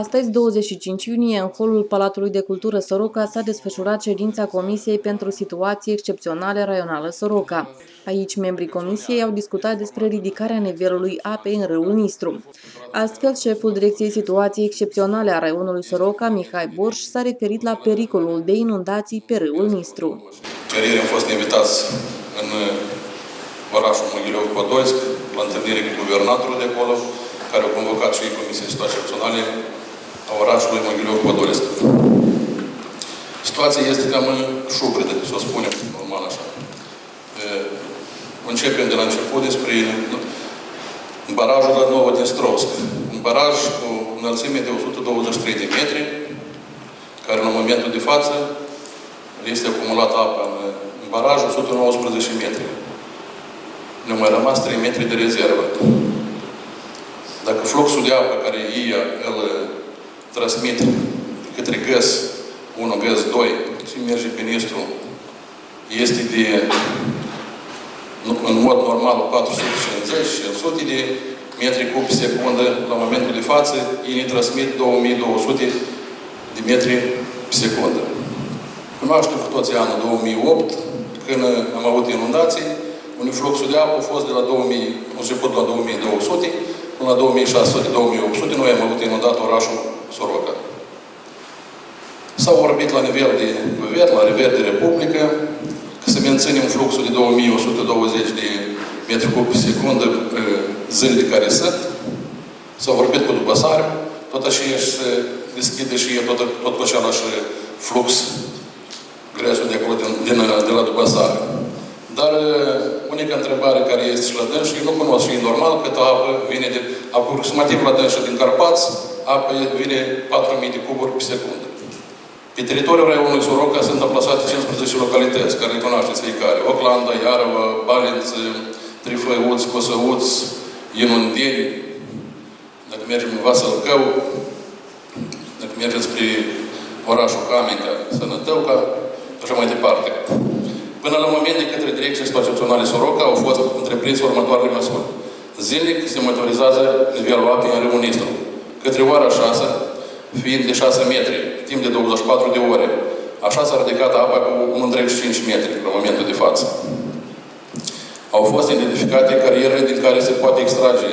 Astăzi, 25 iunie, în holul Palatului de Cultură Soroca s-a desfășurat ședința Comisiei pentru Situații Excepționale Raională Soroca. Aici, membrii Comisiei au discutat despre ridicarea nivelului apei în râul Nistru. Astfel, șeful Direcției Situații Excepționale a raionului Soroca, Mihai Borș, s-a referit la pericolul de inundații pe râul Nistru. Ieri am fost invitați în orașul Moghilev-Podolsk, la întâlnire cu guvernatorul de acolo, care a convocat și Comisia Situații Excepționale a orașului Moghilev-Podolsk. Situația este cam șubredă, să o spunem normal așa. Începem de la început despre barajul la Novodnestrovsk. Un baraj cu înălțime de 123 de metri, care în momentul de față este acumulat apă în baraj 119 metri. Ne-au mai rămas 3 metri de rezervă. Dacă fluxul de apă care ei îl transmit către GAS 1, GAS 2 și merge pe Nistru, este de, în mod normal, 450-500 de metri cub pe secundă. La momentul de față, ei ne transmit 2200 de metri pe secundă. Cunoaștem cu toții anul 2008, când am avut inundații, unde fluxul de apă a fost de la 2200 până la 2600-2800, noi am avut inundat orașul Soroca. S-au vorbit la nivel de guvern, la nivel de Republică, că să menținem fluxul de 2120 de metri cub pe secundă zilele care sunt. S-au vorbit cu Dubăsare, tot așa se deschide și tot cu același flux gresul de acolo, de la Dubăsare. Dar unica întrebare care este și la dâns, și eu nu cunosc și e normal că apă vine de aproximativ la dâns din Carpați, apă vine 4000 de cuburi pe secundă. Pe teritoriul raionului Soroca sunt aplasate 15 localități, care le cunoașteți fiecare. Oclanda, Iarăvă, Balinț, Trifăiuț, Cosăuț, Inundeni. Dacă mergem în Vaslăcău, dacă mergem spre orașul Camenca, Sănătăuca, așa mai departe. Până la moment, de către Direcția Situațională Soroca, au fost întreprinse următoarele măsuri. Zilnic se monitorizează nivelul apei în râul Nistru. Către ora 6, fiind de 6 metri, timp de 24 de ore. Așa s-a ridicat apa cu 1,5 metri la momentul de față. Au fost identificate carierele din care se poate extrage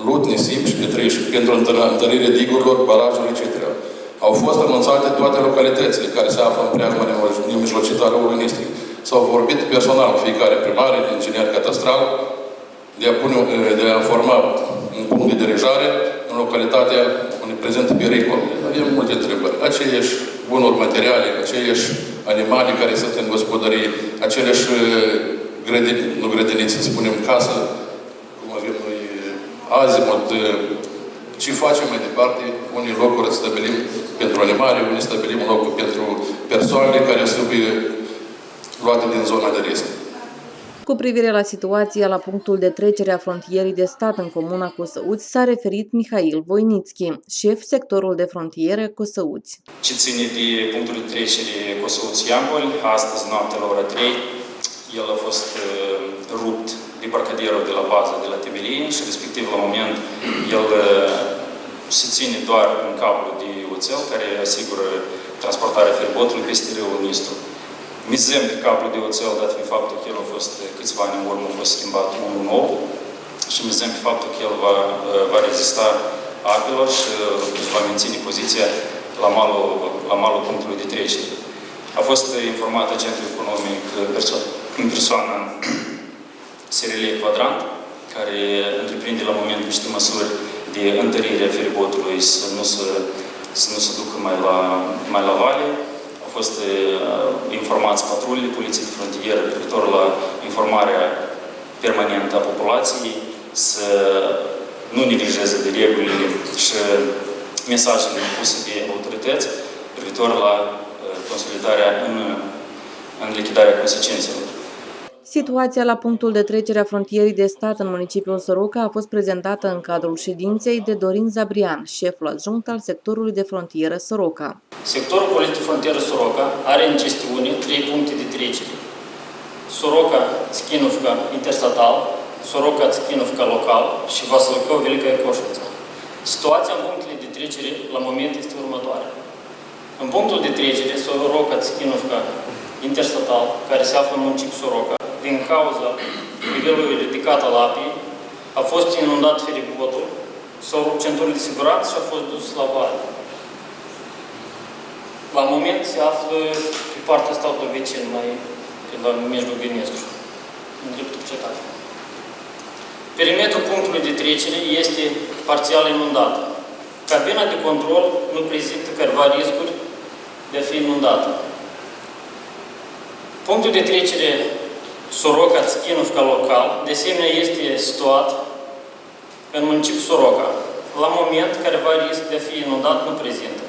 lut, nisip și petriș pentru întărirea digurilor, barajelor, etc. Au fost anunțate toate localitățile care se află în preajma nemijlocită a râului Nistru. S-au vorbit personal fiecare primar, inginer catastral, de a forma un punct de dirijare în localitatea unde prezintă pericol. Avem multe întrebări. Aceleași bunuri materiale, aceleași animale care sunt în gospodărie, aceleași grădinițe, să spunem, casă, cum avem noi azimut, ce facem mai departe, unde locuri stabilim pentru animale, unde stabilim locuri pentru persoanele care trebuie luate din zona de risc. Cu privire la situația la punctul de trecere a frontierii de stat în comuna Cosăuți, s-a referit Mihail Voinițchi, șef sectorul de frontieră Cosăuți. Ce ține de punctul de trecere Cosăuți-Iambol, astăzi, noaptea la ora 3, el a fost rupt de parcaderul de la bază de la Temelie și respectiv la moment el se ține doar în cablu de oțel care asigură transportarea feribotului peste râul Nistru. Mizăm pe cablul de oțel, dat fiind faptul că el a fost câțiva ani în urmă, a fost schimbat unul nou și mizăm pe faptul că el va rezista apelor și își va menține poziția la malul punctului de trecere. A fost informat agentul economic în persoana SRL Quadrant, care întreprinde la moment niște măsuri de întărire a feribotului să nu se ducă mai la vale. Au fost informați patrulile Poliției de Frontieră privitor la informarea permanentă a populației, să nu neglijeze de regulile și mesajele impuse de autorități privitor la consolidarea în lichidarea consecințelor. Situația la punctul de trecere a frontierii de stat în municipiul Soroca a fost prezentată în cadrul ședinței de Dorin Zabrian, șeful adjunct al sectorului de frontieră Soroca. Sectorul politic de frontieră Soroca are în gestiune 3 puncte de trecere. Soroca, Țichinovca interstatal, Soroca, Țichinovca local și Vaslăcău, Velica Coșuța. Situația în punctele de trecere la moment este următoarea. În punctul de trecere, Soroca-Țichinovca interstatal, care se află în municipiul Soroca, din cauza nivelului ridicat al apei, a fost inundat feribotul, s-au rupt centurile de siguranță și a fost dus la vale. La moment se află pe partea statului vecin, mai pe la mijlocul Gănestru, în dreptul cetate. Perimetrul punctului de trecere este parțial inundat. Cabina de control nu prezintă careva riscuri de a fi inundată. Punctul de trecere Soroca-Țichinovca local, de asemenea, este situat în municipiul Soroca. La moment, careva risc de a fi inundat nu prezintă.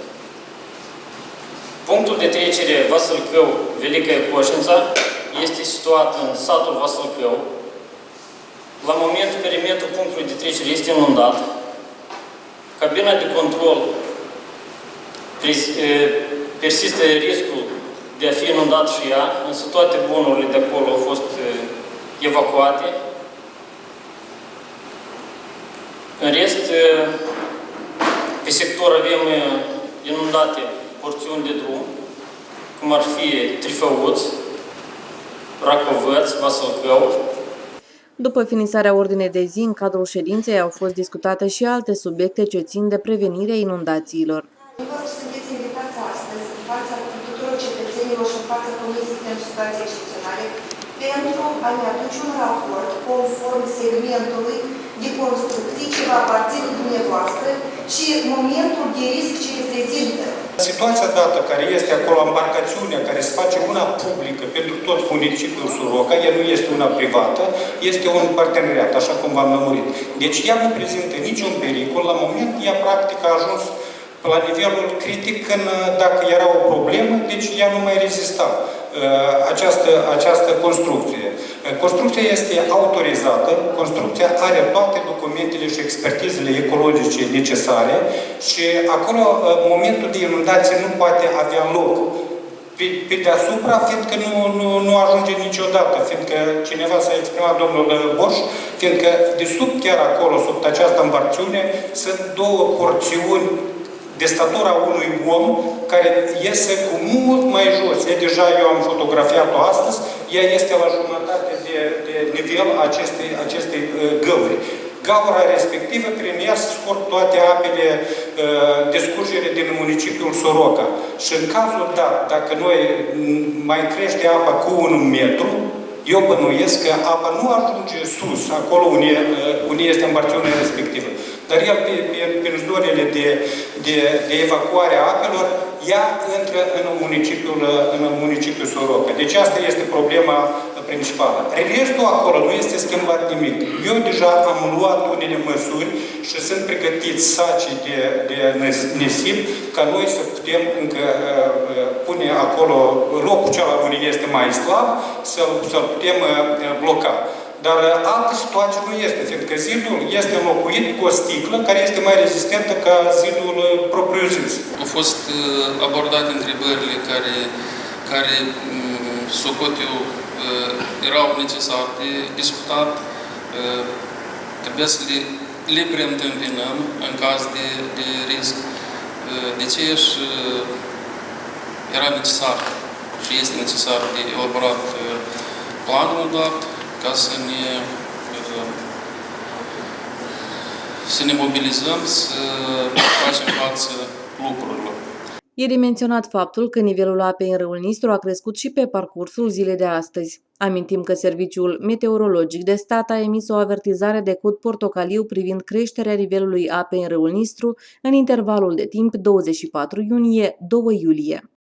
Punctul de trecere Vasălcău-Velica Coșința este situat în satul Vasălcău. La moment, perimetrul punctului de trecere este inundat. Cabina de control persistă riscul de a fi inundat și ea, însă toate bunurile de acolo au fost evacuate. În rest, pe sector avem inundate porțiuni de drum, cum ar fi Trifăuț, Racovăț, Vasălcău. După finisarea ordinei de zi, în cadrul ședinței au fost discutate și alte subiecte ce țin de prevenirea inundațiilor. Dumneavoastră sunteți invitați astăzi în fața tuturor cetățenilor și în fața Comisiei pentru Situații Excepționale pentru a ne aduce un raport conform segmentului de construcții ce va aparține dumneavoastră și momentul de risc ce reprezintă. Situația dată care este acolo, embarcațiunea care se face una publică pentru tot municipiul Soroca, ea nu este una privată, este un parteneriat, așa cum v-am lămurit. Deci ea nu prezintă niciun pericol, la moment ea practic a ajuns la nivelul critic când dacă era o problemă, deci ea nu mai rezista această construcție. Construcția este autorizată, construcția are toate documentele și expertizele ecologice necesare și acolo momentul de inundație nu poate avea loc. Pe deasupra, fiindcă nu ajunge niciodată, fiindcă cineva s-a exprimat, domnul Borș, fiindcă de sub chiar acolo, sub această îmbarciune, sunt două porțiuni de statura unui om care iese cu mult mai jos. Deja eu am fotografiat-o astăzi, ea este la jumătate de nivel acestei găuri. Gaura respectivă prin ea se scurg toate apele de scurgere din municipiul Soroca. Și în cazul dat, dacă noi mai crește apa cu 1 metru, eu bănuiesc că apa nu ajunge sus, acolo unde este îmbarciunea respectivă. Dar el, prin zonele de evacuare a apelor, ea intră în municipiul Soroca. Deci asta este problema principală. Restul acolo nu este schimbat nimic. Eu deja am luat unele măsuri și sunt pregătiți sacii de nisip ca noi să putem încă pune acolo locul celălalt unde este mai slab, să-l putem bloca. Dar altă situație nu este, fiindcă zidul este înlocuit cu o sticlă care este mai rezistentă ca zidul propriu-zis. Au fost abordate întrebările care socotiu erau necesare de discutat. Trebuie să le preîntâmpinăm în caz de risc. De ce era necesar și este necesar de elaborat planul dat ca să ne mobilizăm, să facem față lucrurilor. Ieri menționat faptul că nivelul apei în râul Nistru a crescut și pe parcursul zilei de astăzi. Amintim că Serviciul Meteorologic de Stat a emis o avertizare de cod portocaliu privind creșterea nivelului apei în râul Nistru în intervalul de timp 24 iunie-2 iulie.